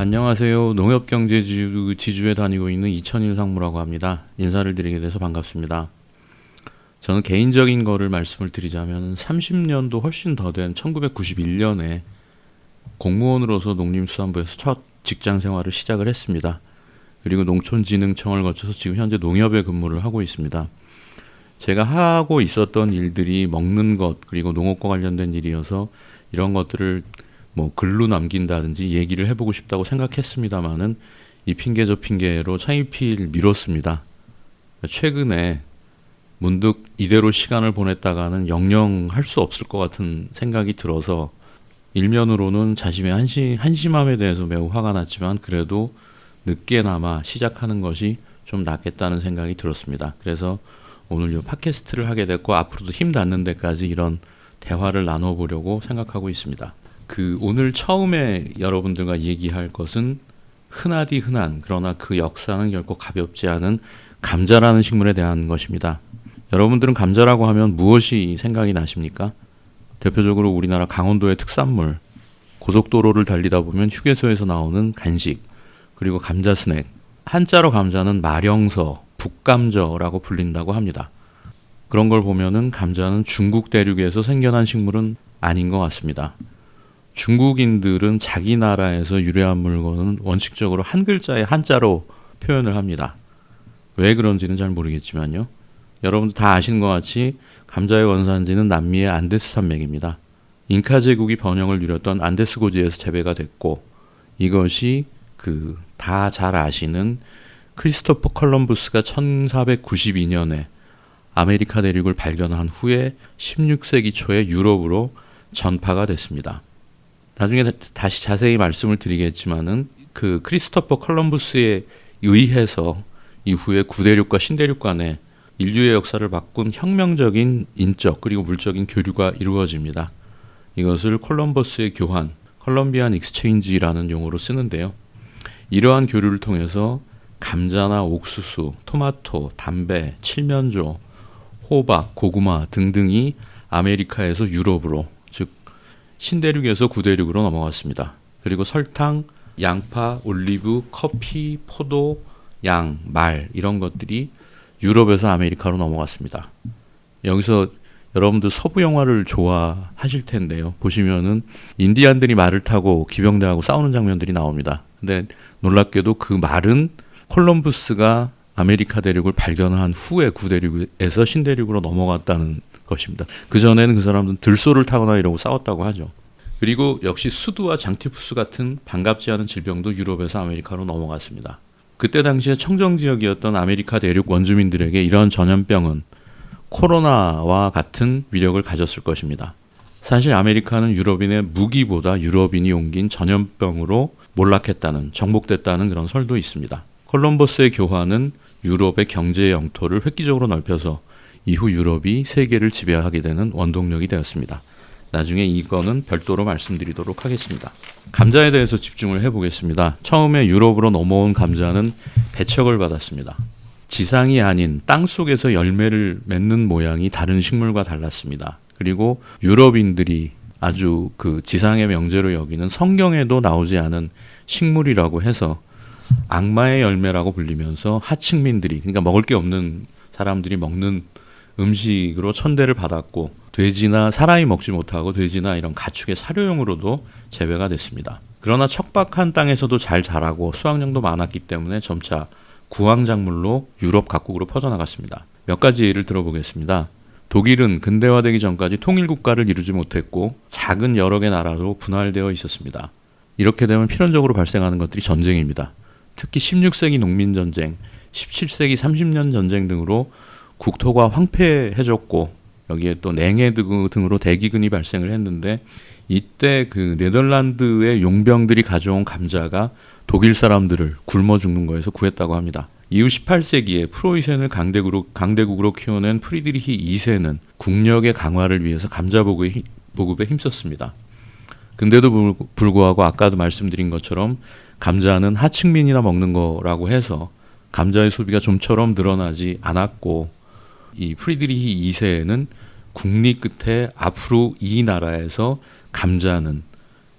안녕하세요. 농협경제지주에 다니고 있는 이천일 상무라고 합니다. 인사를 드리게 돼서 반갑습니다. 저는 개인적인 거를 말씀을 드리자면 30년도 훨씬 더 된 1991년에 공무원으로서 농림수산부에서 첫 직장 생활을 시작을 했습니다. 그리고 농촌진흥청을 거쳐서 지금 현재 농협에 근무를 하고 있습니다. 제가 하고 있었던 일들이 먹는 것 그리고 농업과 관련된 일이어서 이런 것들을 글로 남긴다든지 얘기를 해보고 싶다고 생각했습니다만은 이 핑계 저 핑계로 차일피일 미뤘습니다. 최근에 문득 이대로 시간을 보냈다가는 영영 할 수 없을 것 같은 생각이 들어서 일면으로는 자신의 한심함에 대해서 매우 화가 났지만 그래도 늦게나마 시작하는 것이 좀 낫겠다는 생각이 들었습니다. 그래서 오늘 이 팟캐스트를 하게 됐고 앞으로도 힘 닿는 데까지 이런 대화를 나눠보려고 생각하고 있습니다. 오늘 처음에 여러분들과 얘기할 것은 흔하디 흔한 그러나 그 역사는 결코 가볍지 않은 감자라는 식물에 대한 것입니다. 여러분들은 감자라고 하면 무엇이 생각이 나십니까? 대표적으로 우리나라 강원도의 특산물, 고속도로를 달리다 보면 휴게소에서 나오는 간식, 그리고 감자 스낵. 한자로 감자는 마령서, 북감저라고 불린다고 합니다. 그런 걸 보면은 감자는 중국 대륙에서 생겨난 식물은 아닌 것 같습니다. 중국인들은 자기 나라에서 유래한 물건은 원칙적으로 한 글자의 한자로 표현을 합니다. 왜 그런지는 잘 모르겠지만요. 여러분들 다 아시는 것 같이 감자의 원산지는 남미의 안데스 산맥입니다. 잉카 제국이 번영을 누렸던 안데스 고지에서 재배가 됐고 이것이 다 잘 아시는 크리스토퍼 콜럼부스가 1492년에 아메리카 대륙을 발견한 후에 16세기 초에 유럽으로 전파가 됐습니다. 나중에 다시 자세히 말씀을 드리겠지만은 크리스토퍼 콜럼부스에 의해서 이후에 구대륙과 신대륙 간에 인류의 역사를 바꾼 혁명적인 인적 그리고 물적인 교류가 이루어집니다. 이것을 콜럼버스의 교환, 컬럼비안 익스체인지라는 용어로 쓰는데요. 이러한 교류를 통해서 감자나 옥수수, 토마토, 담배, 칠면조, 호박, 고구마 등등이 아메리카에서 유럽으로 즉 신대륙에서 구대륙으로 넘어갔습니다. 그리고 설탕, 양파, 올리브, 커피, 포도, 양, 말 이런 것들이 유럽에서 아메리카로 넘어갔습니다. 여기서 여러분들 서부 영화를 좋아하실 텐데요. 보시면은 인디안들이 말을 타고 기병대하고 싸우는 장면들이 나옵니다. 근데 놀랍게도 그 말은 콜럼부스가 아메리카 대륙을 발견한 후에 구대륙에서 신대륙으로 넘어갔다는 것입니다. 그전에는 그 사람들은 들소를 타거나 이러고 싸웠다고 하죠. 그리고 역시 수두와 장티푸스 같은 반갑지 않은 질병도 유럽에서 아메리카로 넘어갔습니다. 그때 당시에 청정지역이었던 아메리카 대륙 원주민들에게 이런 전염병은 코로나와 같은 위력을 가졌을 것입니다. 사실 아메리카는 유럽인의 무기보다 유럽인이 옮긴 전염병으로 몰락했다는, 정복됐다는 그런 설도 있습니다. 콜럼버스의 교환은 유럽의 경제 영토를 획기적으로 넓혀서 이후 유럽이 세계를 지배하게 되는 원동력이 되었습니다. 나중에 이거는 별도로 말씀드리도록 하겠습니다. 감자에 대해서 집중을 해보겠습니다. 처음에 유럽으로 넘어온 감자는 배척을 받았습니다. 지상이 아닌 땅 속에서 열매를 맺는 모양이 다른 식물과 달랐습니다. 그리고 유럽인들이 아주 지상의 명제로 여기는 성경에도 나오지 않은 식물이라고 해서 악마의 열매라고 불리면서 하층민들이, 그러니까 먹을 게 없는 사람들이 먹는 음식으로 천대를 받았고 돼지나 사람이 먹지 못하고 돼지나 이런 가축의 사료용으로도 재배가 됐습니다. 그러나 척박한 땅에서도 잘 자라고 수확량도 많았기 때문에 점차 구황작물로 유럽 각국으로 퍼져나갔습니다. 몇 가지 예를 들어보겠습니다. 독일은 근대화되기 전까지 통일국가를 이루지 못했고 작은 여러 개 나라로 분할되어 있었습니다. 이렇게 되면 필연적으로 발생하는 것들이 전쟁입니다. 특히 16세기 농민전쟁, 17세기 30년 전쟁 등으로 국토가 황폐해졌고 여기에 또 냉해 등으로 대기근이 발생을 했는데 이때 네덜란드의 용병들이 가져온 감자가 독일 사람들을 굶어 죽는 거에서 구했다고 합니다. 이후 18세기에 프로이센을 강대국으로 키워낸 프리드리히 2세는 국력의 강화를 위해서 감자 보급에 힘썼습니다. 근데도 불구하고 아까도 말씀드린 것처럼 감자는 하층민이나 먹는 거라고 해서 감자의 소비가 좀처럼 늘어나지 않았고 이 프리드리히 2세는 국리 끝에 앞으로 이 나라에서 감자는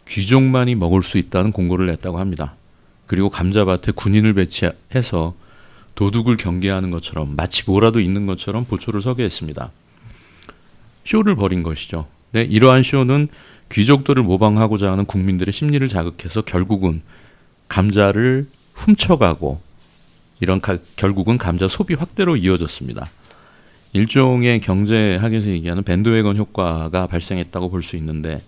귀족만이 먹을 수 있다는 공고를 냈다고 합니다. 그리고 감자밭에 군인을 배치해서 도둑을 경계하는 것처럼 마치 뭐라도 있는 것처럼 보초를 서게 했습니다. 쇼를 벌인 것이죠. 네, 이러한 쇼는 귀족들을 모방하고자 하는 국민들의 심리를 자극해서 결국은 감자를 훔쳐가고 결국은 감자 소비 확대로 이어졌습니다. 일종의 경제학에서 얘기하는 밴드웨건 효과가 발생했다고 볼 수 있는데,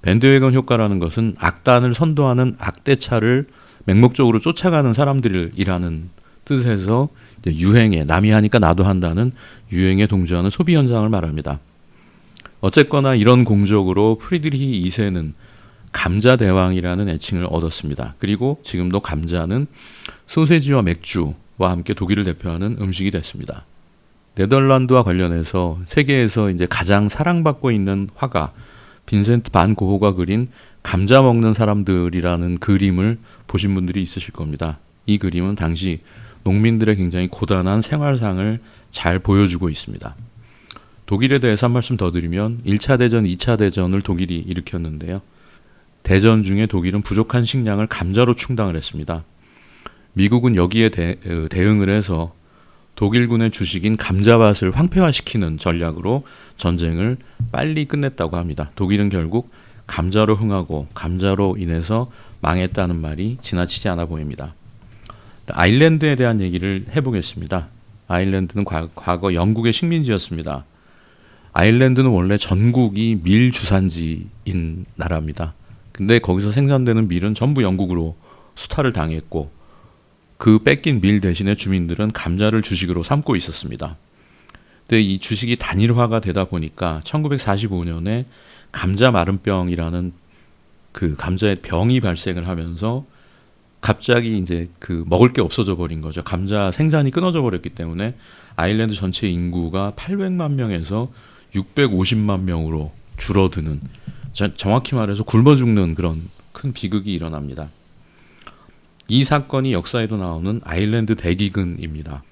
밴드웨건 효과라는 것은 악단을 선도하는 악대차를 맹목적으로 쫓아가는 사람들이라는 뜻에서 유행에, 남이 하니까 나도 한다는 유행에 동조하는 소비 현상을 말합니다. 어쨌거나 이런 공적으로 프리드리히 2세는 감자 대왕이라는 애칭을 얻었습니다. 그리고 지금도 감자는 소세지와 맥주와 함께 독일을 대표하는 음식이 됐습니다. 네덜란드와 관련해서 세계에서 이제 가장 사랑받고 있는 화가 빈센트 반 고흐가 그린 감자 먹는 사람들이라는 그림을 보신 분들이 있으실 겁니다. 이 그림은 당시 농민들의 굉장히 고단한 생활상을 잘 보여주고 있습니다. 독일에 대해서 한 말씀 더 드리면 1차 대전, 2차 대전을 독일이 일으켰는데요. 대전 중에 독일은 부족한 식량을 감자로 충당을 했습니다. 미국은 여기에 대응을 해서 독일군의 주식인 감자밭을 황폐화시키는 전략으로 전쟁을 빨리 끝냈다고 합니다. 독일은 결국 감자로 흥하고 감자로 인해서 망했다는 말이 지나치지 않아 보입니다. 아일랜드에 대한 얘기를 해보겠습니다. 아일랜드는 과거 영국의 식민지였습니다. 아일랜드는 원래 전국이 밀 주산지인 나라입니다. 근데 거기서 생산되는 밀은 전부 영국으로 수탈을 당했고, 그 뺏긴 밀 대신에 주민들은 감자를 주식으로 삼고 있었습니다. 근데 이 주식이 단일화가 되다 보니까 1945년에 감자 마른병이라는 그 감자의 병이 발생을 하면서 갑자기 이제 그 먹을 게 없어져 버린 거죠. 감자 생산이 끊어져 버렸기 때문에 아일랜드 전체 인구가 800만 명에서 650만 명으로 줄어드는, 정확히 말해서 굶어 죽는 그런 큰 비극이 일어납니다. 이 사건이 역사에도 나오는 아일랜드 대기근입니다.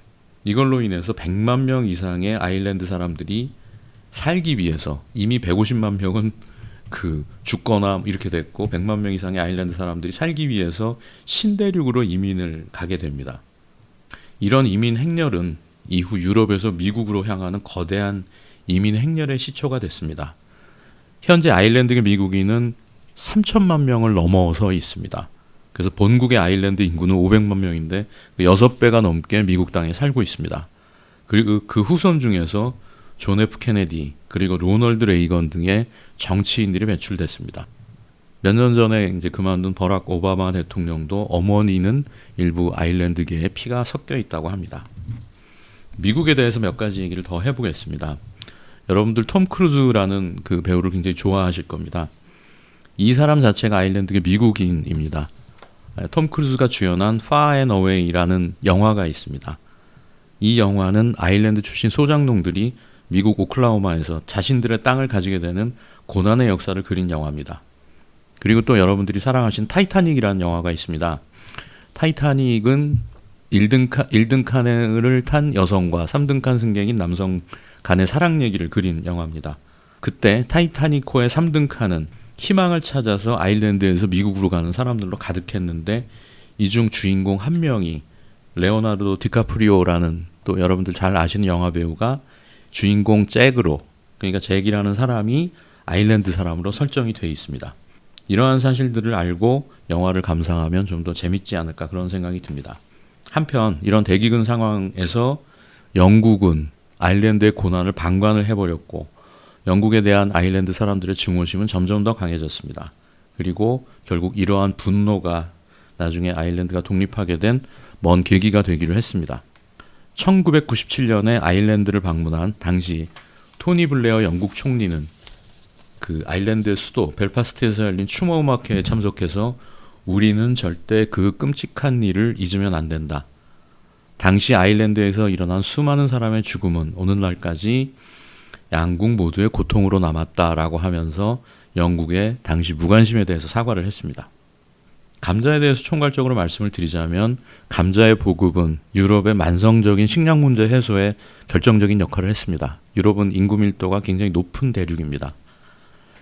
이걸로 인해서 100만 명 이상의 아일랜드 사람들이 살기 위해서, 이미 150만 명은 죽거나 이렇게 됐고 100만 명 이상의 아일랜드 사람들이 살기 위해서 신대륙으로 이민을 가게 됩니다. 이런 이민 행렬은 이후 유럽에서 미국으로 향하는 거대한 이민 행렬의 시초가 됐습니다. 현재 아일랜드계 미국인은 3천만 명을 넘어서 있습니다. 그래서 본국의 아일랜드 인구는 500만 명인데 6배가 넘게 미국 땅에 살고 있습니다. 그리고 그 후손 중에서 존 F 케네디 그리고 로널드 레이건 등의 정치인들이 배출됐습니다. 몇 년 전에 이제 그만둔 버락 오바마 대통령도 어머니는 일부 아일랜드계의 피가 섞여 있다고 합니다. 미국에 대해서 몇 가지 얘기를 더 해보겠습니다. 여러분들 톰 크루즈라는 그 배우를 굉장히 좋아하실 겁니다. 이 사람 자체가 아일랜드계 미국인입니다. 톰 크루즈가 주연한 Far and Away라는 영화가 있습니다. 이 영화는 아일랜드 출신 소장농들이 미국 오클라호마에서 자신들의 땅을 가지게 되는 고난의 역사를 그린 영화입니다. 그리고 또 여러분들이 사랑하신 타이타닉이라는 영화가 있습니다. 타이타닉은 1등 칸을 탄 여성과 3등 칸 승객인 남성 간의 사랑 얘기를 그린 영화입니다. 그때 타이타닉호의 3등 칸은 희망을 찾아서 아일랜드에서 미국으로 가는 사람들로 가득했는데, 이 중 주인공 한 명이 레오나르도 디카프리오라는 또 여러분들 잘 아시는 영화 배우가 주인공 잭으로, 그러니까 잭이라는 사람이 아일랜드 사람으로 설정이 되어 있습니다. 이러한 사실들을 알고 영화를 감상하면 좀 더 재밌지 않을까 그런 생각이 듭니다. 한편 이런 대기근 상황에서 영국은 아일랜드의 고난을 방관을 해버렸고, 영국에 대한 아일랜드 사람들의 증오심은 점점 더 강해졌습니다. 그리고 결국 이러한 분노가 나중에 아일랜드가 독립하게 된 먼 계기가 되기로 했습니다. 1997년에 아일랜드를 방문한 당시 토니 블레어 영국 총리는 그 아일랜드의 수도 벨파스트에서 열린 추모 음악회에 참석해서 우리는 절대 그 끔찍한 일을 잊으면 안 된다. 당시 아일랜드에서 일어난 수많은 사람의 죽음은 오늘날까지 양국 모두의 고통으로 남았다라고 하면서 영국의 당시 무관심에 대해서 사과를 했습니다. 감자에 대해서 총괄적으로 말씀을 드리자면, 감자의 보급은 유럽의 만성적인 식량 문제 해소에 결정적인 역할을 했습니다. 유럽은 인구 밀도가 굉장히 높은 대륙입니다.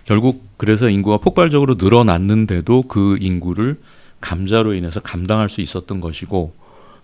결국 그래서 인구가 폭발적으로 늘어났는데도 그 인구를 감자로 인해서 감당할 수 있었던 것이고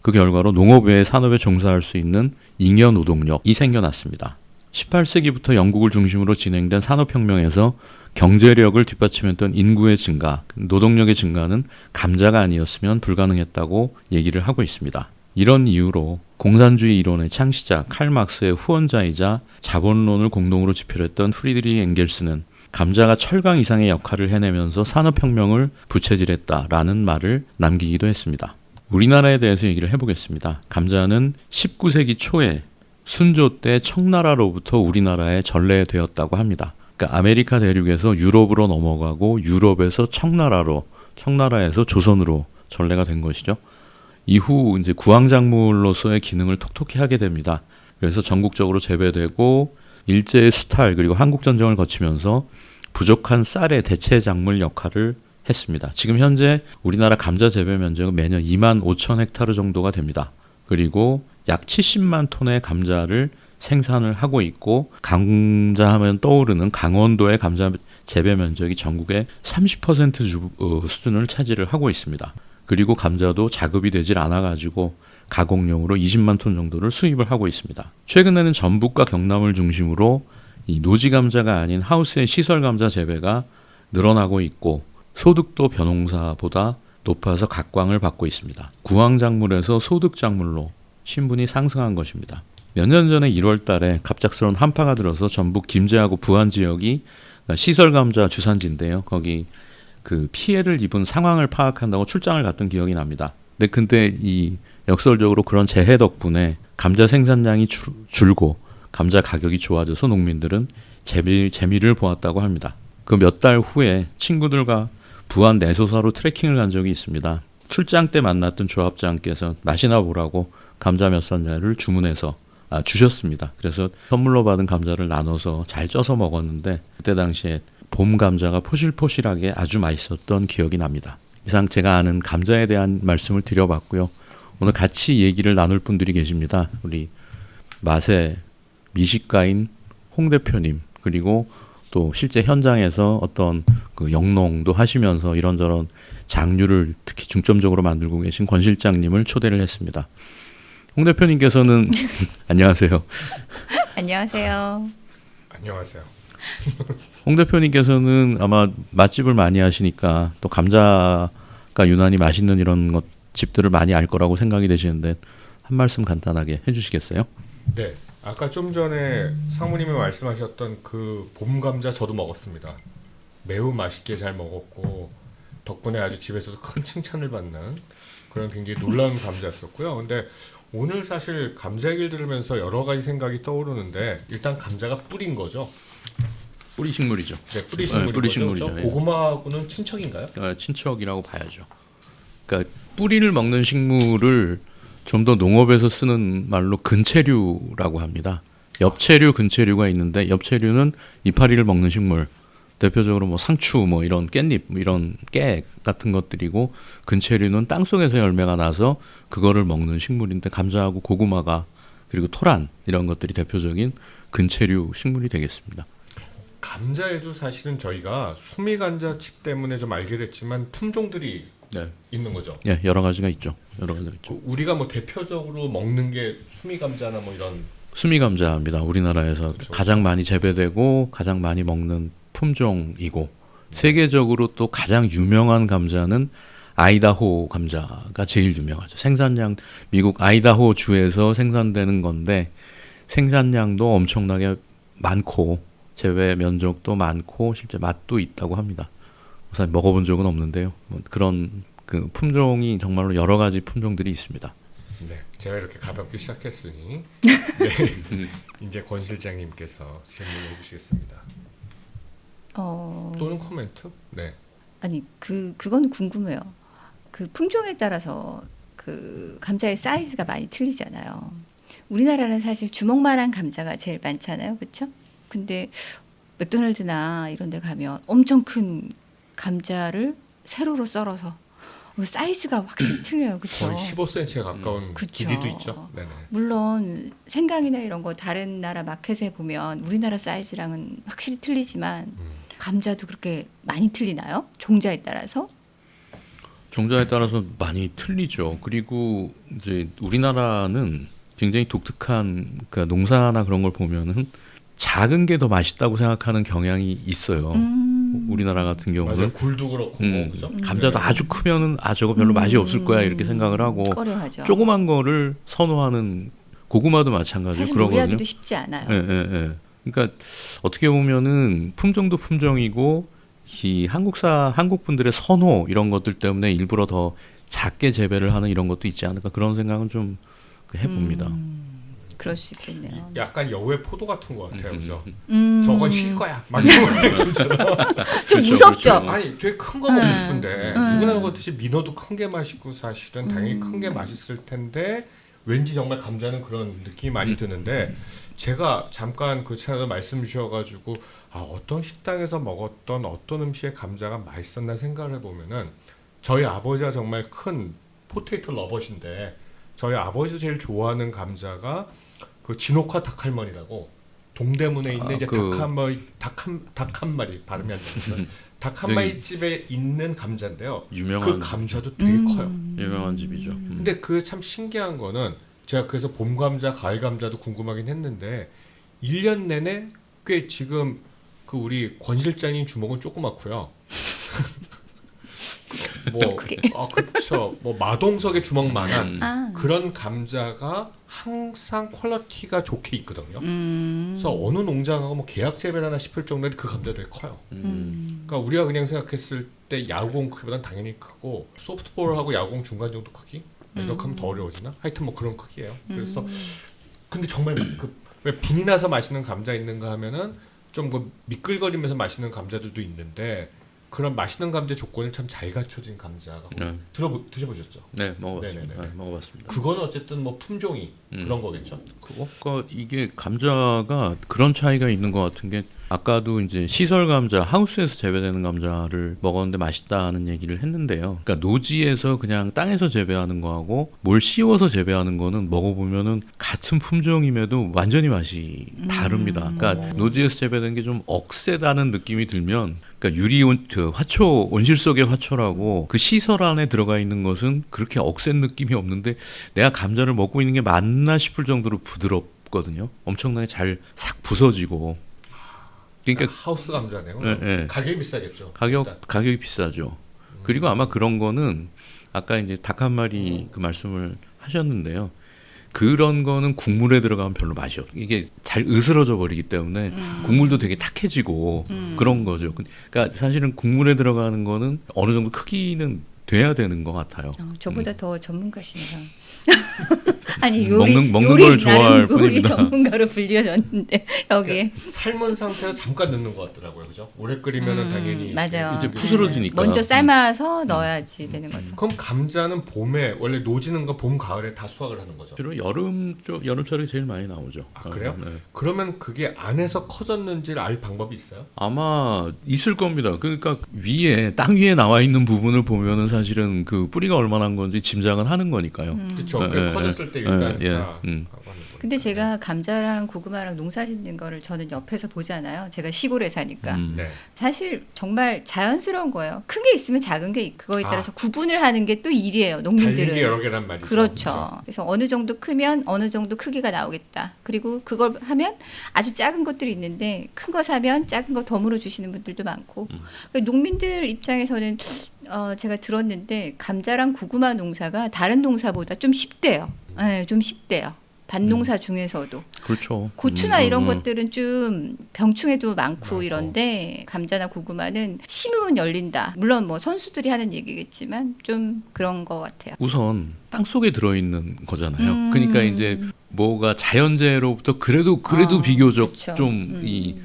그 결과로 농업 외의 산업에 종사할 수 있는 잉여 노동력이 생겨났습니다. 18세기부터 영국을 중심으로 진행된 산업혁명에서 경제력을 뒷받침했던 인구의 증가, 노동력의 증가는 감자가 아니었으면 불가능했다고 얘기를 하고 있습니다. 이런 이유로 공산주의 이론의 창시자 칼 막스의 후원자이자 자본론을 공동으로 지표했던 프리드리히 엥겔스는 감자가 철강 이상의 역할을 해내면서 산업혁명을 부채질했다라는 말을 남기기도 했습니다. 우리나라에 대해서 얘기를 해보겠습니다. 감자는 19세기 초에 순조 때 청나라로부터 우리나라에 전래되었다고 합니다. 그러니까 아메리카 대륙에서 유럽으로 넘어가고 유럽에서 청나라로, 청나라에서 조선으로 전래가 된 것이죠. 이후 이제 구황작물로서의 기능을 톡톡히 하게 됩니다. 그래서 전국적으로 재배되고 일제의 수탈 그리고 한국전쟁을 거치면서 부족한 쌀의 대체 작물 역할을 했습니다. 지금 현재 우리나라 감자 재배 면적은 매년 2만 5천 헥타르 정도가 됩니다. 그리고 약 70만 톤의 감자를 생산을 하고 있고 감자하면 떠오르는 강원도의 감자 재배 면적이 전국의 30% 수준을 차지를 하고 있습니다. 그리고 감자도 자급이 되질 않아가지고 가공용으로 20만 톤 정도를 수입을 하고 있습니다. 최근에는 전북과 경남을 중심으로 이 노지 감자가 아닌 하우스의 시설 감자 재배가 늘어나고 있고 소득도 벼농사보다 높아서 각광을 받고 있습니다. 구황작물에서 소득작물로 신분이 상승한 것입니다. 몇 년 전에 1월 달에 갑작스러운 한파가 들어서 전북 김제하고 부안 지역이 시설 감자 주산지인데요. 거기 그 피해를 입은 상황을 파악한다고 출장을 갔던 기억이 납니다. 근데 이 역설적으로 그런 재해 덕분에 감자 생산량이 줄고 감자 가격이 좋아져서 농민들은 재미를 보았다고 합니다. 그 몇 달 후에 친구들과 부안 내소사로 트레킹을 간 적이 있습니다. 출장 때 만났던 조합장께서 맛이나 보라고 감자 몇 산자를 주셨습니다. 그래서 선물로 받은 감자를 나눠서 잘 쪄서 먹었는데 그때 당시에 봄 감자가 포실포실하게 아주 맛있었던 기억이 납니다. 이상 제가 아는 감자에 대한 말씀을 드려봤고요. 오늘 같이 얘기를 나눌 분들이 계십니다. 우리 맛의 미식가인 홍 대표님 그리고 또 실제 현장에서 어떤 그 영농도 하시면서 이런저런 장류를 특히 중점적으로 만들고 계신 권 실장님을 초대를 했습니다. 홍 대표님께서는 안녕하세요. 안녕하세요. 안녕하세요. 홍 대표님께서는 아마 맛집을 많이 하시니까 또 감자가 유난히 맛있는 이런 집들을 많이 알 거라고 생각이 되시는데 한 말씀 간단하게 해주시겠어요? 네, 아까 좀 전에 상무님이 말씀하셨던 그 봄 감자 저도 먹었습니다. 매우 맛있게 잘 먹었고 덕분에 아주 집에서도 큰 칭찬을 받는 그런 굉장히 놀라운 감자였었고요. 근데 오늘 사실 감자 얘기를 들으면서 여러 가지 생각이 떠오르는데 일단 감자가 뿌린 거죠. 뿌리 식물이죠. 네, 뿌리 식물인 뿌리 거죠. 식물이죠. 고구마하고는 친척인가요? 친척이라고 봐야죠. 그러니까 뿌리를 먹는 식물을 좀 더 농업에서 쓰는 말로 근체류라고 합니다. 엽채류, 근체류가 있는데 엽채류는 이파리를 먹는 식물. 대표적으로 뭐 상추, 뭐 이런 깻잎, 이런 깨 같은 것들이고 근체류는 땅 속에서 열매가 나서 그거를 먹는 식물인데 감자하고 고구마가 그리고 토란 이런 것들이 대표적인 근체류 식물이 되겠습니다. 감자에도 사실은 저희가 수미감자칩 때문에 좀 알게 됐지만 품종들이 네. 있는 거죠. 예, 여러 가지가 있죠. 여러 가지가 있죠. 우리가 뭐 대표적으로 먹는 게 수미감자나 뭐 이런 수미감자입니다. 우리나라에서 그렇죠. 가장 많이 재배되고 가장 많이 먹는 품종이고 세계적으로 또 가장 유명한 감자는 아이다호 감자가 제일 유명하죠. 생산량 미국 아이다호 주에서 생산되는 건데 생산량도 엄청나게 많고 재배 면적도 많고 실제 맛도 있다고 합니다. 사실 먹어본 적은 없는데요. 뭐 그런 그 품종이 정말로 여러 가지 품종들이 있습니다. 네, 제가 이렇게 가볍게 시작했으니 네, 이제 권 실장님께서 질문해 주시겠습니다. 또는 코멘트? 네. 아니 그거는 궁금해요. 그 품종에 따라서 그 감자의 사이즈가 많이 틀리잖아요. 우리나라는 사실 주먹만한 감자가 제일 많잖아요, 그렇죠? 근데 맥도날드나 이런 데 가면 엄청 큰 감자를 세로로 썰어서 사이즈가 확실히 틀려요, 그렇죠? 거의 15cm에 가까운 그쵸. 길이도 있죠. 네네. 물론 생강이나 이런 거 다른 나라 마켓에 보면 우리나라 사이즈랑은 확실히 틀리지만 감자도 그렇게 많이 틀리나요? 종자에 따라서? 종자에 따라서 많이 틀리죠. 그리고 이제 우리나라는 굉장히 독특한 그러니까 농사나 그런 걸 보면은 작은 게 더 맛있다고 생각하는 경향이 있어요. 우리나라 같은 경우는 맞아요. 굴도 그렇고 뭐, 그죠? 감자도 네. 아주 크면은 저거 별로 맛이 없을 거야 이렇게 생각을 하고 꺼려하죠. 조그만 거를 선호하는 고구마도 마찬가지로 사실 그러거든요. 요리하기도 쉽지 않아요. 예, 예, 예. 그러니까 어떻게 보면은 품종도 품종이고 이 한국 분들의 선호 이런 것들 때문에 일부러 더 작게 재배를 하는 이런 것도 있지 않을까 그런 생각은 좀 해봅니다. 그럴 수 있겠네요. 약간 여우의 포도 같은 것 같아요, 그죠? 음. 저건 쉴 거야. 막 이런 느낌처럼. 좀 그렇죠, 무섭죠. 그렇죠. 아니, 되게 큰 거 먹고 싶은데 누구나 그렇듯이 민어도 큰 게 맛있고 사실은 당연히 큰 게 맛있을 텐데 왠지 정말 감자는 그런 느낌이 많이 드는데 제가 잠깐 그 채널에 말씀 주셔가지고 어떤 식당에서 먹었던 어떤 음식의 감자가 맛있었나 생각을 해보면은 저희 아버지가 정말 큰 포테이토 러버신데 저희 아버지도 제일 좋아하는 감자가 그 진옥화 닭할머니라고 동대문에 있는 이제 그- 닭 한 마리 발음이 안 되는데 닭 한 마리 집에 있는 감자인데요. 유명한 그 감자도 되게 커요. 유명한 집이죠. 근데 그 참 신기한 거는 제가 그래서 봄 감자, 가을 감자도 궁금하긴 했는데 1년 내내 꽤 지금 그 우리 권 실장님 주먹은 조그맣고요. 뭐, 그렇죠. 뭐 마동석의 주먹만한 아. 그런 감자가 항상 퀄리티가 좋게 있거든요. 음. 그래서 어느 농장하고 뭐 계약 재배를 하나 싶을 정도로 그 감자 되게 커요. 그러니까 우리가 그냥 생각했을 때 야구공 크기보다는 당연히 크고 소프트볼하고 야구공 중간 정도 크기? 이렇게 하면 더 어려워지나? 하여튼 뭐 그런 크기예요. 그래서 근데 정말 왜 분이 나서 맛있는 감자 있는가 하면은 좀 그 미끌거리면서 맛있는 감자들도 있는데 그런 맛있는 감자 조건을 참 잘 갖춰진 감자가 네. 드셔보셨죠? 네, 먹어봤습니다. 네네네. 네, 먹어봤습니다. 그건 어쨌든 뭐 품종이 그런 거겠죠. 그러니까 이게 감자가 그런 차이가 있는 것 같은 게 아까도 이제 시설 감자, 하우스에서 재배되는 감자를 먹었는데 맛있다는 얘기를 했는데요. 그러니까 노지에서 그냥 땅에서 재배하는 거하고 뭘 씌워서 재배하는 거는 먹어보면은 같은 품종임에도 완전히 맛이 다릅니다. 그러니까 노지에서 재배된 게 좀 억세다는 느낌이 들면 그러니까 화초 온실 속의 화초라고 그 시설 안에 들어가 있는 것은 그렇게 억센 느낌이 없는데 내가 감자를 먹고 있는 게 맞나 싶을 정도로 부드럽거든요. 엄청나게 잘 싹 부서지고. 그러니까 하우스 감자네요. 예, 예. 가격이 비싸겠죠. 일단. 가격이 비싸죠. 그리고 아마 그런 거는 아까 이제 닭 한 마리 그 말씀을 하셨는데요. 그런 거는 국물에 들어가면 별로 맛이 없어요. 이게 잘 으스러져 버리기 때문에 국물도 되게 탁해지고 그런 거죠. 그러니까 사실은 국물에 들어가는 거는 어느 정도 크기는 돼야 되는 것 같아요. 저보다 더 전문가시네요. 아니 먹는 요리 걸 좋아할 나름 요리 뿐입니다. 전문가로 불려졌는데 여기에 삶은 상태에서 잠깐 넣는 것 같더라고요, 그죠? 오래 끓이면은 당연히 맞아요. 이제 푸스러지니까. 먼저 삶아서 넣어야지 되는 거죠. 그럼 감자는 봄에 원래 노지는 거 봄 가을에 다 수확을 하는 거죠. 주로 여름철이 제일 많이 나오죠. 아 그래요? 네. 그러면 그게 안에서 커졌는지를 알 방법이 있어요? 아마 있을 겁니다. 그러니까 땅 위에 나와 있는 부분을 보면은 사실은 그 뿌리가 얼마나 한 건지 짐작은 하는 거니까요. 그렇죠. 예, 예, 커졌을 때 일단 예, 다 예. 하는 거니까. 근데 제가 감자랑 고구마랑 농사 짓는 거를 저는 옆에서 보잖아요. 제가 시골에 사니까. 네. 사실 정말 자연스러운 거예요. 큰 게 있으면 작은 게 그거에 따라서 구분을 하는 게 또 일이에요. 달린 게 농민들은. 여러 개란 말이죠. 그렇죠. 그래서 어느 정도 크면 어느 정도 크기가 나오겠다. 그리고 그걸 하면 아주 작은 것들이 있는데 큰 거 사면 작은 거 덤으로 주시는 분들도 많고. 그러니까 농민들 입장에서는 제가 들었는데 감자랑 고구마 농사가 다른 농사보다 좀 쉽대요. 네, 좀 쉽대요. 밭농사 중에서도 그렇죠. 고추나 이런 것들은 좀 병충해도 많고 이런데 감자나 고구마는 심으면 열린다. 물론 뭐 선수들이 하는 얘기겠지만 좀 그런 것 같아요. 우선 땅 속에 들어있는 거잖아요. 그러니까 이제 뭐가 자연재해로부터 그래도 비교적 그쵸. 좀 이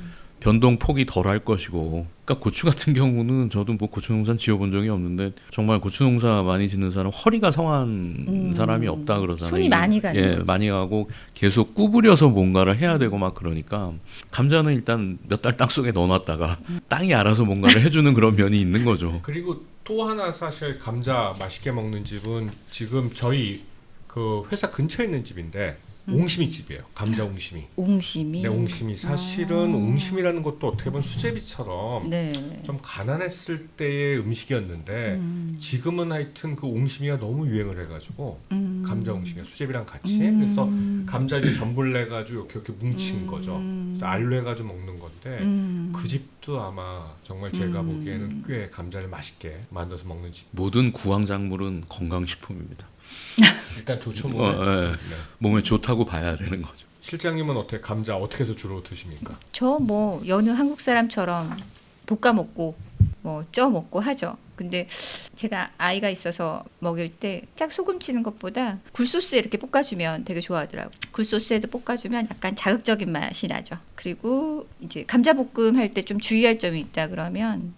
변동 폭이 덜할 것이고. 그러니까 고추 같은 경우는 저도 뭐 고추 농사 지어본 적이 없는데 정말 고추 농사 많이 짓는 사람 허리가 성한 사람이 없다 그러잖아요. 손이 많이 가는 예, 거죠. 많이 가고 계속 구부려서 뭔가를 해야 되고 막 그러니까 감자는 일단 몇 달 땅 속에 넣어놨다가 땅이 알아서 뭔가를 해주는 그런 면이 있는 거죠. 그리고 또 하나 사실 감자 맛있게 먹는 집은 지금 저희 그 회사 근처에 있는 집인데 옹심이 집이에요. 감자 옹심이. 옹심이. 네, 옹심이 사실은 옹심이라는 것도 어떻게 보면 수제비처럼 네. 좀 가난했을 때의 음식이었는데 지금은 하여튼 그 옹심이가 너무 유행을 해가지고 감자 옹심이가 수제비랑 같이 그래서 감자를 전분을 내가지고 이렇게 뭉친 거죠. 그래서 알로 해가지고 먹는 건데 그 집도 아마 정말 제가 보기에는 꽤 감자를 맛있게 만들어서 먹는 집. 모든 구황작물은 건강식품입니다. 일단 좋죠. 예. 네. 몸에 좋다고 봐야 되는 거죠. 실장님은 어떻게 감자 어떻게 해서 주로 드십니까? 저 뭐 여느 한국 사람처럼 볶아 먹고 뭐 쪄 먹고 하죠. 근데 제가 아이가 있어서 먹일 때 딱 소금 치는 것보다 굴소스에 이렇게 볶아주면 되게 좋아하더라고요. 굴소스에도 볶아주면 약간 자극적인 맛이 나죠. 그리고 이제 감자볶음 할 때 좀 주의할 점이 있다 그러면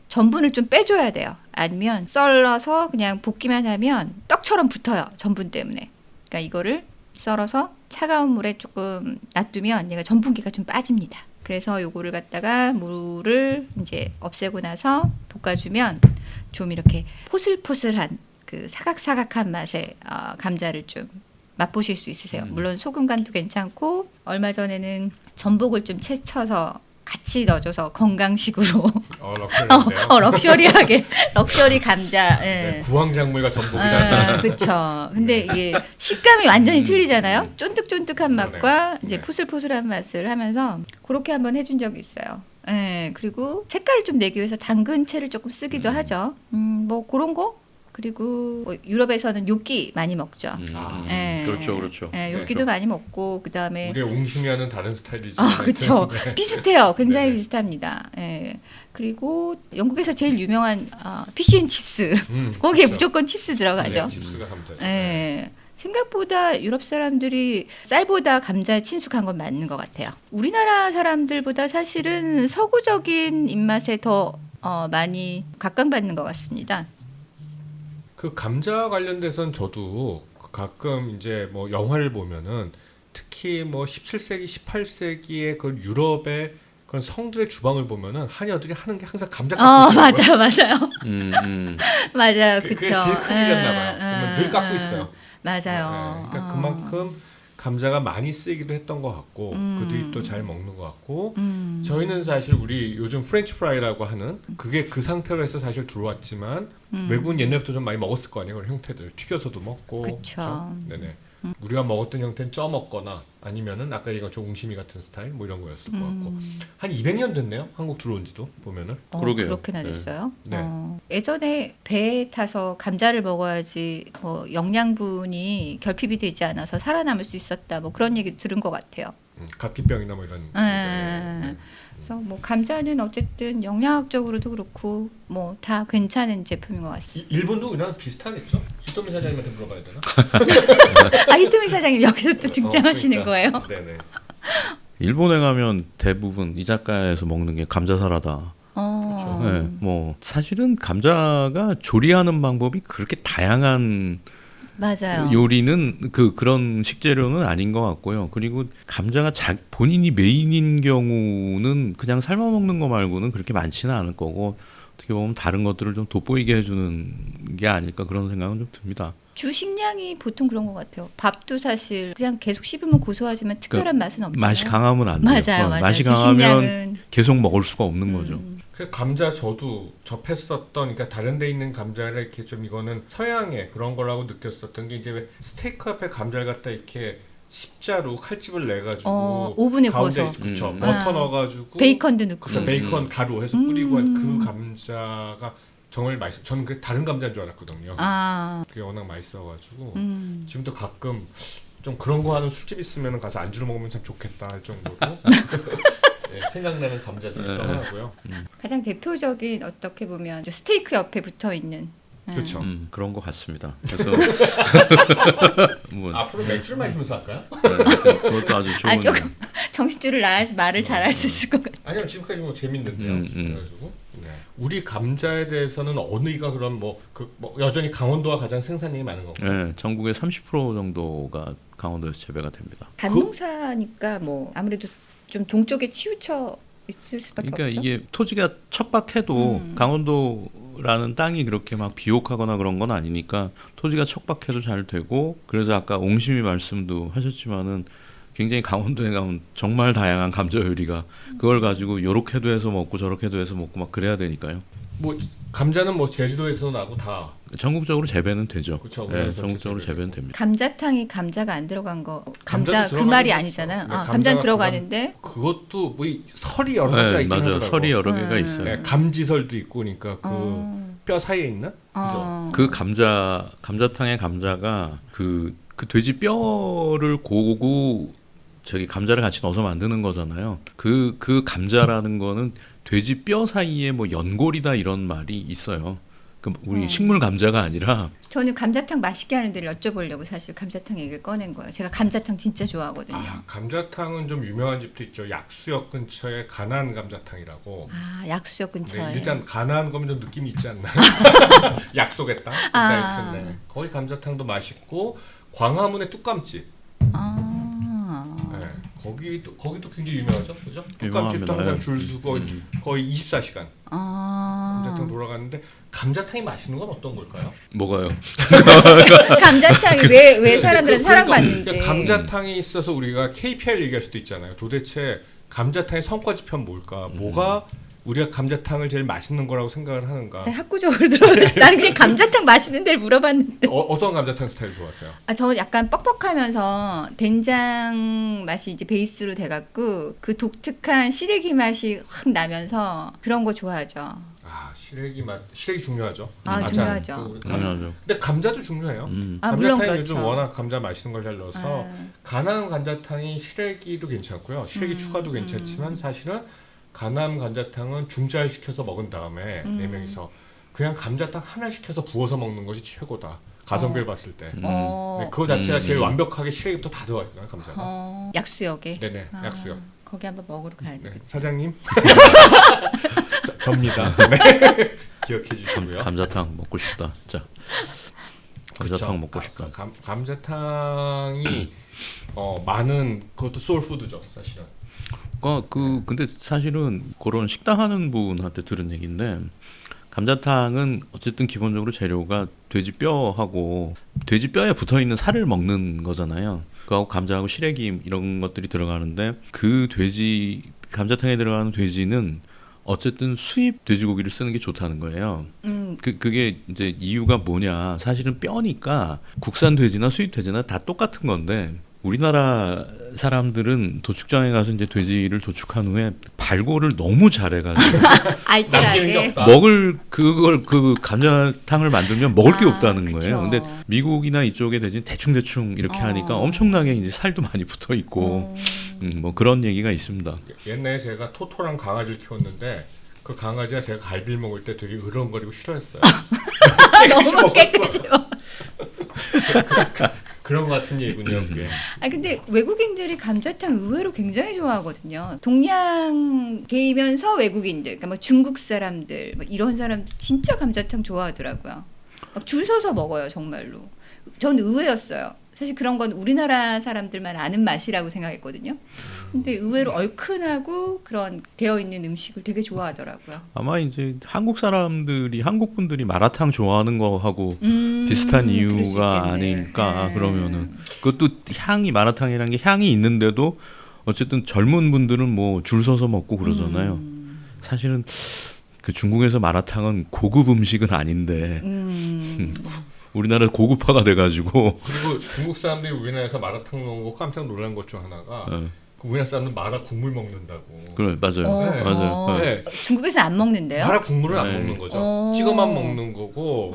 전분을 좀 빼줘야 돼요. 아니면 썰어서 그냥 볶기만 하면 떡처럼 붙어요. 전분 때문에. 그러니까 이거를 썰어서 차가운 물에 조금 놔두면 얘가 전분기가 좀 빠집니다. 그래서 요거를 갖다가 물을 이제 없애고 나서 볶아주면 좀 이렇게 포슬포슬한 그 사각사각한 맛의 감자를 좀 맛보실 수 있으세요. 물론 소금 간도 괜찮고 얼마 전에는 전복을 좀 채쳐서 같이 넣어줘서 건강식으로 럭셔리한데요. 럭셔리하게 럭셔리 감자. 네, 예. 구황작물과 전복이다. 그렇죠. 근데 이게 식감이 완전히 틀리잖아요. 쫀득쫀득한 맛과 그러네요. 이제 네. 포슬포슬한 맛을 하면서 그렇게 한번 해준 적이 있어요. 예. 그리고 색깔을 좀 내기 위해서 당근채를 조금 쓰기도 하죠. 뭐 그런 거. 그리고 뭐 유럽에서는 요끼 많이 먹죠. 예. 그렇죠, 그렇죠. 예, 요끼도 네, 많이 먹고 그다음에 우리의 옹심이와는 다른 스타일이지만 그렇죠. 네. 비슷해요. 굉장히 네네. 비슷합니다. 예. 그리고 영국에서 제일 유명한 피쉬앤칩스. 거기에 그렇죠. 무조건 칩스 들어가죠. 네, 칩스가 감자죠. 예. 생각보다 유럽 사람들이 쌀보다 감자에 친숙한 건 맞는 것 같아요. 우리나라 사람들보다 사실은 서구적인 입맛에 더 많이 각광받는 것 같습니다. 그 감자 관련돼서는 저도 가끔 이제 뭐 영화를 보면은 특히 뭐 17세기, 18세기의 그 유럽의 그런 성들의 주방을 보면은 하녀들이 하는 게 항상 감자 깎고 있더라고요. 맞아요. 맞아요. 그게 그렇죠. 제일 큰 일이었나 봐요. 그러면 늘 깎고 있어요. 맞아요. 네, 그러니까 그만큼 감자가 많이 쓰이기도 했던 것 같고 그들이 또 잘 먹는 것 같고 저희는 사실 우리 요즘 프렌치 프라이라고 하는 그게 그 상태로 해서 사실 들어왔지만 외국은 옛날부터 좀 많이 먹었을 거 아니에요. 그런 형태들 튀겨서도 먹고 그쵸. 네네. 우리가 먹었던 형태는 쪄 먹거나 아니면은 아까 얘기한 좀 옹심이 같은 스타일 뭐 이런 거였을 것 같고 한 200년 됐네요. 한국 들어온지도 보면은 그러게요. 그렇게나 네. 됐어요. 네. 예전에 배에 타서 감자를 먹어야지 뭐 영양분이 결핍이 되지 않아서 살아남을 수 있었다. 뭐 그런 얘기 들은 것 같아요. 각기병이나 뭐 이런 네. 그래서 뭐 감자는 어쨌든 영양학적으로도 그렇고 뭐 다 괜찮은 제품인 것 같습니다. 일본도 우리나라 비슷하겠죠? 히토미 사장님한테 물어봐야 되나? 히토미 사장님 여기서 또 등장하시는 그러니까. 거예요? 네네. 일본에 가면 대부분 이자카야에서 먹는 게 감자 사라다. 네, 뭐 사실은 감자가 조리하는 방법이 그렇게 다양한 맞아요. 요리는 그런 식재료는 아닌 것 같고요. 그리고 감자가 본인이 메인인 경우는 그냥 삶아 먹는 거 말고는 그렇게 많지는 않을 거고 어떻게 보면 다른 것들을 좀 돋보이게 해주는 게 아닐까 그런 생각은 좀 듭니다. 주식량이 보통 그런 것 같아요. 밥도 사실 그냥 계속 씹으면 고소하지만 특별한 맛은 없잖아요. 맛이 강하면 안 돼요. 맞아요. 맛이 강하면 주식량은 계속 먹을 수가 없는 거죠. 그 감자 저도 접했었던 그러니까 다른 데 있는 감자를 이렇게 좀 이거는 서양의 그런 거라고 느꼈었던 게 이제 왜 스테이크 앞에 감자를 갖다 이렇게 십자로 칼집을 내 가지고 오븐에 가운데 구워서 그쵸 음. 버터 넣어 가지고 베이컨도 넣고 그쵸 베이컨 가루 해서 뿌리고 한 그 감자가 정말 맛있어. 저는 그 다른 감자인 줄 알았거든요. 그게 워낙 맛있어 가지고 지금도 가끔 좀 그런 거 하는 술집 있으면 가서 안주로 먹으면 참 좋겠다 할 정도로 네, 생각나는 감자 중에 하나고요. 가장 대표적인 어떻게 보면 스테이크 옆에 붙어 있는 그렇죠. 그런 것 같습니다. 그래서 뭐, 앞으로 맥주를 마시면서 할까요? 그것도 아주 좋은. 조금 정신줄을 놔야지 말을 잘할 수 있을 것 같아요. 아니요 지금까지 뭐 재밌는데요. 그래가지고 네. 우리 감자에 대해서는 어느가 그럼 뭐 여전히 강원도가 가장 생산량이 많은 건가요? 네, 전국의 30% 정도가 강원도에서 재배가 됩니다. 단농사니까 뭐 아무래도 좀 동쪽에 치우쳐 있을 수밖에 그러니까 없죠. 이게 토지가 척박해도 강원도 경주라는 땅이 그렇게 막 비옥하거나 그런 건 아니니까 토지가 척박해도 잘 되고 그래서 아까 옹심이 말씀도 하셨지만은 굉장히 강원도에 가면 정말 다양한 감자 요리가 그걸 가지고 요렇게도 해서 먹고 저렇게도 해서 먹고 막 그래야 되니까요. 뭐 감자는 뭐 제주도에서 나고 다 전국적으로 재배는 되죠. 그쵸, 네, 우리나라에서 전국적으로 재배되고. 재배는 됩니다. 감자탕이 감자가 안 들어간 거 감자 감자도 그 말이 들어가긴 아니잖아요. 하죠. 네, 아, 감자가 감자는 들어가는데 그것도 뭐 설이 여러 가지가 네, 있긴 맞아요. 하더라고. 설이 여러 개가 있어요. 네, 감지설도 있고 그러니까 그 어. 뼈 사이에 있는 그죠? 그 감자탕의 감자가 그 돼지 뼈를 고고 저기 감자를 같이 넣어서 만드는 거잖아요. 그 감자라는 거는 돼지 뼈 사이에 뭐 연골이다 이런 말이 있어요. 그 우리 식물 감자가 아니라 저는 감자탕 맛있게 하는 데를 여쭤보려고 사실 감자탕 얘기를 꺼낸 거예요. 제가 감자탕 진짜 좋아하거든요. 아, 감자탕은 좀 유명한 집도 있죠. 약수역 근처에 가난 감자탕이라고. 아, 약수역 근처에. 네, 일단 가난 거면 좀 느낌이 있지 않나요? 약속의 땅. 근데 아. 하여튼 네. 거기 감자탕도 맛있고 광화문의 뚝감집. 아. 네, 거기도 굉장히 유명하죠, 그죠? 유명합니다. 뚝감집도 항상 네. 줄 서고 거의 24시간 아. 감자탕 돌아가는데 감자탕이 맛있는 건 어떤 걸까요? 뭐가요? 감자탕이 왜 사람들은 그러니까 사랑받는지. 감자탕이 있어서 우리가 KPI를 얘기할 수도 있잖아요. 도대체 감자탕의 성과지표는 뭘까? 뭐가 우리가 감자탕을 제일 맛있는 거라고 생각을 하는가? 학구적으로 들어. 나는 그냥 감자탕 맛있는 데를 물어봤는데. 어떤 감자탕 스타일 좋았어요? 아, 저는 약간 뻑뻑하면서 된장 맛이 이제 베이스로 돼갖고 그 독특한 시래기 맛이 확 나면서 그런 거 좋아하죠. 아, 시래기 중요하죠. 아, 맞아. 중요하죠. 그 우리 당연하죠. 근데 감자도 중요해요. 아, 물론 감자탕이 요즘 그렇죠. 워낙 감자 맛있는 걸 잘 넣어서 가남 감자탕이 시래기도 괜찮고요. 시래기 추가도 괜찮지만 사실은 가남 감자탕은 중짜를 시켜서 먹은 다음에 네 명이서 그냥 감자탕 하나 시켜서 부어서 먹는 것이 최고다. 가성비를 봤을 때. 네, 그거 자체가 제일 완벽하게 시래기부터 다 들어가 있거든요, 감자가. 약수역에. 네네, 아, 약수역. 거기 한번 먹으러 가야 돼. 네, 사장님. 접니다. 네. 기억해 주시고요. 감자탕 먹고 싶다. 자, 감자탕 먹고 싶다. 감자탕이 많은 그것도 소울푸드죠, 사실은. 근데 사실은 그런 식당 하는 분한테 들은 얘기인데 감자탕은 어쨌든 기본적으로 재료가 돼지 뼈하고 돼지 뼈에 붙어 있는 살을 먹는 거잖아요. 그하고 감자하고 시래기 이런 것들이 들어가는데 그 감자탕에 들어가는 돼지는 어쨌든 수입 돼지고기를 쓰는 게 좋다는 거예요. 그게 이제 이유가 뭐냐? 사실은 뼈니까 국산 돼지나 수입 돼지나 다 똑같은 건데 우리나라 사람들은 도축장에 가서 이제 돼지를 도축한 후에 발골을 너무 잘해가지고 알뜰하게. 그걸 그 감자탕을 만들면 먹을 게 없다는 그쵸. 거예요. 근데 미국이나 이쪽의 돼지는 대충 이렇게 하니까 엄청나게 이제 살도 많이 붙어 있고 뭐 그런 얘기가 있습니다. 옛날에 제가 토토랑 강아지를 키웠는데 그 강아지가 제가 갈비를 먹을 때 되게 으렁거리고 싫어했어요. 너무 깨끗이. 그런 것 같은 얘기군요, 그게. 아, 근데 외국인들이 감자탕 의외로 굉장히 좋아하거든요. 동양계이면서 외국인들, 그러니까 뭐 중국 사람들, 뭐 이런 사람 진짜 감자탕 좋아하더라고요. 막 줄 서서 먹어요, 정말로. 전 의외였어요. 사실 그런 건 우리나라 사람들만 아는 맛이라고 생각했거든요. 근데 의외로 얼큰하고 그런 되어 있는 음식을 되게 좋아하더라고요. 아마 이제 한국 분들이 마라탕 좋아하는 거하고 비슷한 그럴 수 이유가 있겠네. 아닐까 그러면은 그것도 향이 향이 있는데도 어쨌든 젊은 분들은 뭐 줄 서서 먹고 그러잖아요. 사실은 그 중국에서 마라탕은 고급 음식은 아닌데 우리나라 고급화가 돼가지고 그리고 중국 사람들이 우리나라에서 마라탕 먹는 거 깜짝 놀란 것 중 하나가 그 우리나라 사람들 마라 국물 먹는다고. 그래 맞아요. 네. 맞아요. 네. 중국에서 안 먹는데요? 마라 국물을 안 네. 먹는 거죠. 찍어만 먹는 거고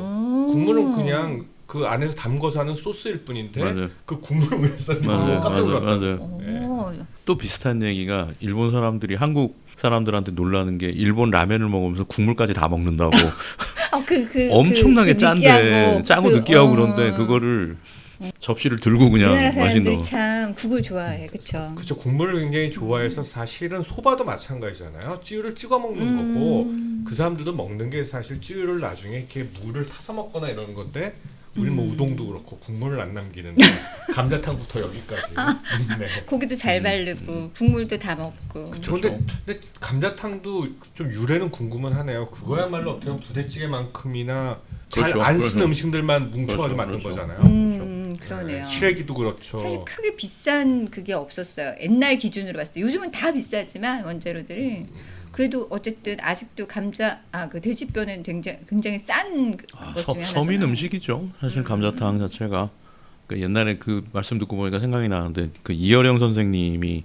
국물은 그냥 그 안에서 담궈서 하는 소스일 뿐인데 맞아요. 그 국물을 우리나라 사람들이 맞아요. 깜짝 놀랐다. 맞아요. 오. 또 비슷한 얘기가 일본 사람들이 한국 사람들한테 놀라는 게 일본 라면을 먹으면서 국물까지 다 먹는다고 엄청나게 짠데 짜고 느끼하고 그런데 그거를 접시를 들고 그냥 우리나라 사람들이 마신다고. 참 국을 좋아해, 그렇죠? 그쵸, 국물을 굉장히 좋아해서 사실은 소바도 마찬가지잖아요. 찌유를 찍어 먹는 거고 그 사람들도 먹는 게 사실 찌유를 나중에 이렇게 물을 타서 먹거나 이러는 건데 우리 뭐 우동도 그렇고 국물을 안 남기는데 감자탕부터 여기까지. 네. 고기도 잘 바르고 국물도 다 먹고. 근데 감자탕도 좀 유래는 궁금은 하네요. 그거야말로 어떻게 보면 부대찌개만큼이나 잘 그렇죠. 안 쓴 그렇죠. 음식들만 뭉쳐가지고 그렇죠. 만든 그렇죠. 거잖아요. 그러네요. 시래기도 그렇죠. 사실 크게 비싼 그게 없었어요. 옛날 기준으로 봤을 때 요즘은 다 비싸지만 원재료들이 그래도 어쨌든 아직도 감자 그 돼지뼈는 굉장히 싼 것 중에 하나잖아요. 서민 음식이죠. 사실 감자탕 자체가 그 옛날에 그 말씀 듣고 보니까 생각이 나는데 그 이어령 선생님이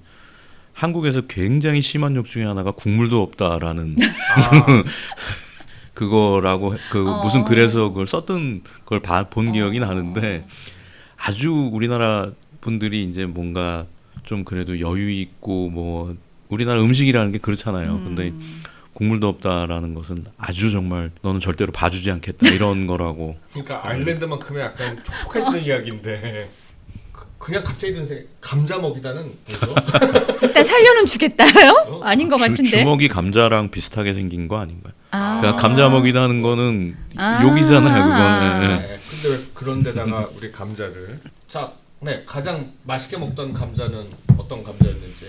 한국에서 굉장히 심한 욕 중에 하나가 국물도 없다라는 그거라고 무슨 글에서 그걸 썼던 걸 본 기억이 나는데 아주 우리나라 분들이 이제 뭔가 좀 그래도 여유 있고 뭐 우리나라 음식이라는 게 그렇잖아요. 근데 국물도 없다라는 것은 아주 정말 너는 절대로 봐주지 않겠다 이런 거라고. 그러니까 아일랜드만큼의 약간 촉촉해지는 이야기인데 그냥 갑자기 든 생각 감자 먹이다는 뭐죠? 일단 살려는 주겠다요? 아닌 것 같은데. 주먹이 감자랑 비슷하게 생긴 거 아닌가요? 아. 그러니까 감자 먹이다는 거는 욕이잖아요. 그거는. 예. 네, 근데 왜 그런 데다가 우리 감자를 가장 맛있게 먹던 감자는 어떤 감자였는지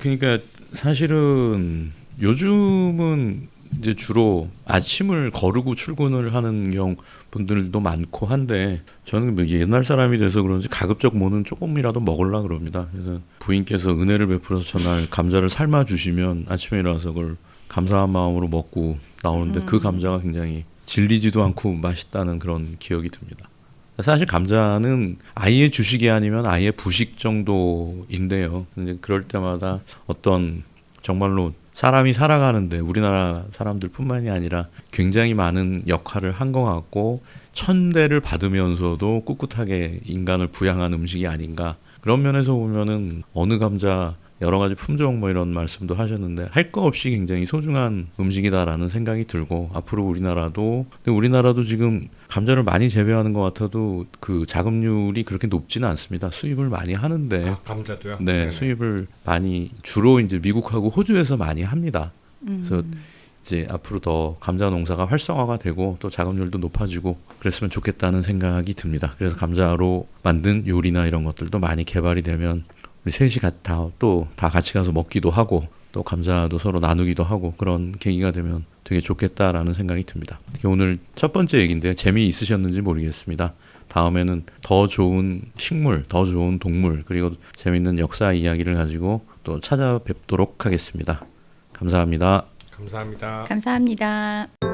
그러니까 사실은 요즘은 이제 주로 아침을 거르고 출근을 하는 분들도 많고 한데 저는 뭐 옛날 사람이 돼서 그런지 가급적 뭐는 조금이라도 먹으려 그럽니다. 그래서 부인께서 은혜를 베풀어서 전날 감자를 삶아 주시면 아침에 일어나서 그걸 감사한 마음으로 먹고 나오는데 그 감자가 굉장히 질리지도 않고 맛있다는 그런 기억이 듭니다. 사실 감자는 아예 주식이 아니면 아예 부식 정도인데요. 근데 그럴 때마다 어떤 정말로 사람이 살아가는데 우리나라 사람들뿐만이 아니라 굉장히 많은 역할을 한 것 같고 천대를 받으면서도 꿋꿋하게 인간을 부양한 음식이 아닌가. 그런 면에서 보면은 어느 감자 여러 가지 품종 뭐 이런 말씀도 하셨는데 할 거 없이 굉장히 소중한 음식이다라는 생각이 들고 앞으로 우리나라도 지금 감자를 많이 재배하는 것 같아도 그 자급률이 그렇게 높지는 않습니다. 수입을 많이 하는데 감자도요? 네, 네네. 수입을 많이 주로 이제 미국하고 호주에서 많이 합니다. 그래서 이제 앞으로 더 감자 농사가 활성화가 되고 또 자급률도 높아지고 그랬으면 좋겠다는 생각이 듭니다. 그래서 감자로 만든 요리나 이런 것들도 많이 개발이 되면 우리 셋이 다 같이 가서 먹기도 하고 또 감자도 서로 나누기도 하고 그런 계기가 되면 되게 좋겠다라는 생각이 듭니다. 오늘 첫 번째 얘기인데요. 재미있으셨는지 모르겠습니다. 다음에는 더 좋은 식물, 더 좋은 동물 그리고 재미있는 역사 이야기를 가지고 또 찾아뵙도록 하겠습니다. 감사합니다. 감사합니다. 감사합니다.